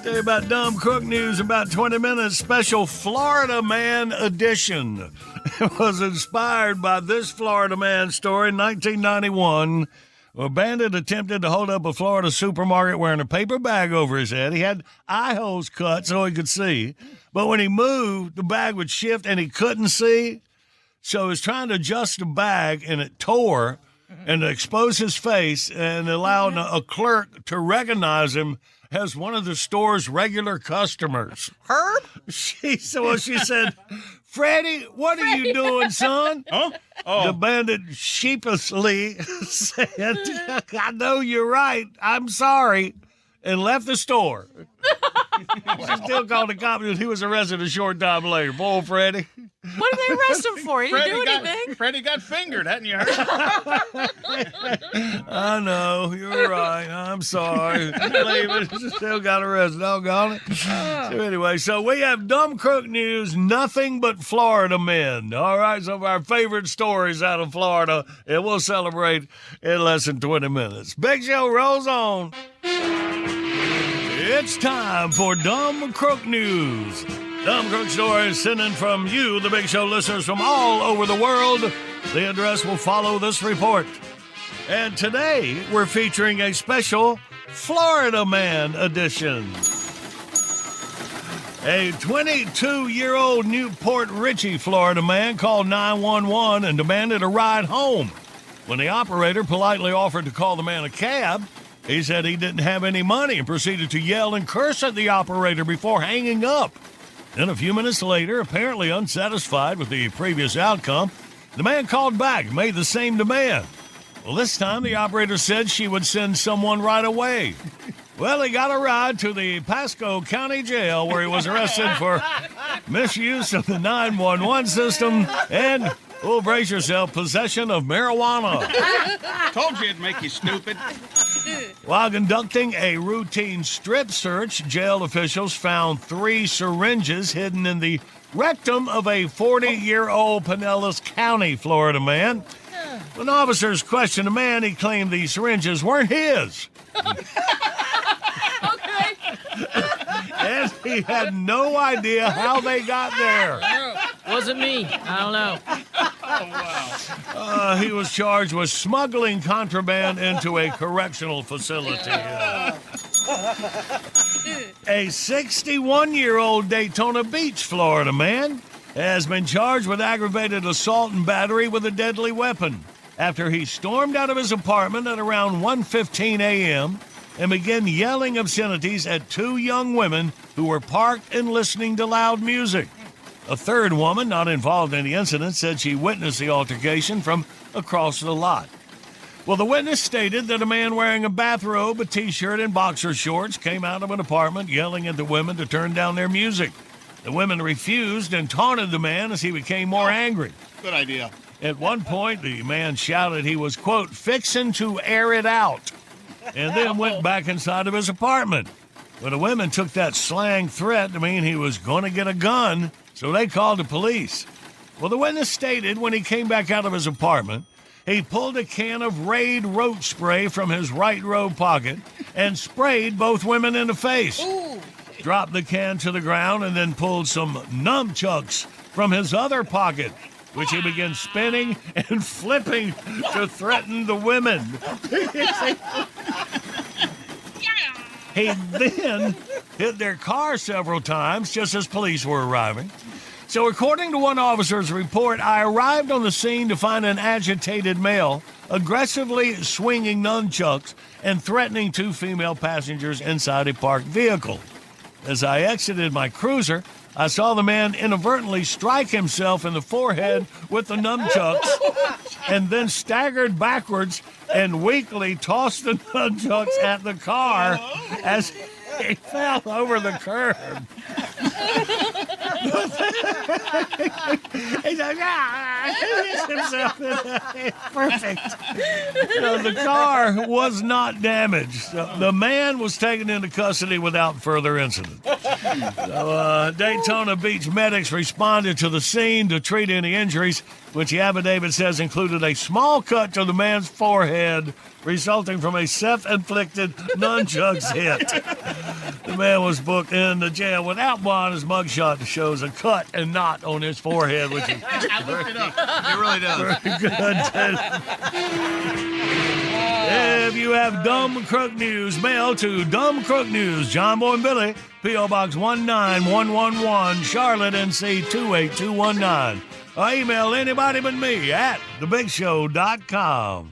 Tell you about dumb Crook news in about 20 minutes. Special Florida Man edition. It was inspired by this Florida man story in 1991. A bandit attempted to hold up a Florida supermarket wearing a paper bag over his head. He had eye holes cut so he could see. But when he moved, the bag would shift and he couldn't see. So he was trying to adjust the bag and it tore and exposed his face and allowed a clerk to recognize him as one of the store's regular customers. Herb? She said, Freddie, what are you doing, son? Huh? Oh. The bandit sheepishly said, I know you're right. I'm sorry. And left the store. She still called the cops and he was arrested a short time later. Poor Freddie. What did they arrest him for? He didn't do anything. Freddie got fingered, hadn't you heard? I know, you're right. I'm sorry. Believe it. Still got arrested. Doggone it. So anyway, we have dumb Crook news, nothing but Florida men. All right, some of our favorite stories out of Florida, and we'll celebrate in less than 20 minutes. Big Show rolls on. It's time for Dumb Crook News. Dumb Crook stories sent in from you, the Big Show listeners from all over the world. The address will follow this report. And today, we're featuring a special Florida Man edition. A 22-year-old Newport Richey, Florida man called 911 and demanded a ride home. When the operator politely offered to call the man a cab, he said he didn't have any money and proceeded to yell and curse at the operator before hanging up. Then a few minutes later, apparently unsatisfied with the previous outcome, the man called back and made the same demand. Well, this time the operator said she would send someone right away. Well, he got a ride to the Pasco County Jail where he was arrested for misuse of the 911 system and, oh, brace yourself, possession of marijuana. Told you it'd make you stupid. While conducting a routine strip search, jail officials found 3 syringes hidden in the rectum of a 40-year-old Pinellas County, Florida man. When officers questioned the man, he claimed the syringes weren't his. Okay. And he had no idea how they got there. Wasn't me. I don't know. Oh, wow. He was charged with smuggling contraband into a correctional facility. A 61-year-old Daytona Beach, Florida man has been charged with aggravated assault and battery with a deadly weapon after he stormed out of his apartment at around 1:15 a.m. and began yelling obscenities at 2 young women who were parked and listening to loud music. A third woman, not involved in the incident, said she witnessed the altercation from across the lot. Well, the witness stated that a man wearing a bathrobe, a T-shirt, and boxer shorts came out of an apartment yelling at the women to turn down their music. The women refused and taunted the man as he became more angry. Good idea. At one point, the man shouted he was, quote, fixing to air it out, and then went back inside of his apartment. Well, the women took that slang threat to mean he was going to get a gun, so they called the police. Well, the witness stated when he came back out of his apartment, he pulled a can of Raid roach spray from his right robe pocket and sprayed both women in the face. Ooh. Dropped the can to the ground and then pulled some nunchucks from his other pocket, which he began spinning and flipping to threaten the women. He then hit their car several times just as police were arriving. So according to one officer's report, I arrived on the scene to find an agitated male aggressively swinging nunchucks and threatening 2 female passengers inside a parked vehicle. As I exited my cruiser, I saw the man inadvertently strike himself in the forehead with the nunchucks and then staggered backwards and weakly tossed the nunchucks at the car as he fell over the curb. He's like, he gets himself in there. Perfect. The car was not damaged. The man was taken into custody without further incident. Daytona Beach medics responded to the scene to treat any injuries, which the affidavit says included a small cut to the man's forehead, resulting from a self-inflicted nunchucks hit. The man was booked in the jail without bond. His mugshot shows a cut and knot on his forehead, which is I looked it up. It really does. very good. If you have Dumb Crook News, mail to Dumb Crook News, John Boy and Billy, P.O. Box 19111, Charlotte, NC 28219. Or email anybody but me at thebigshow.com.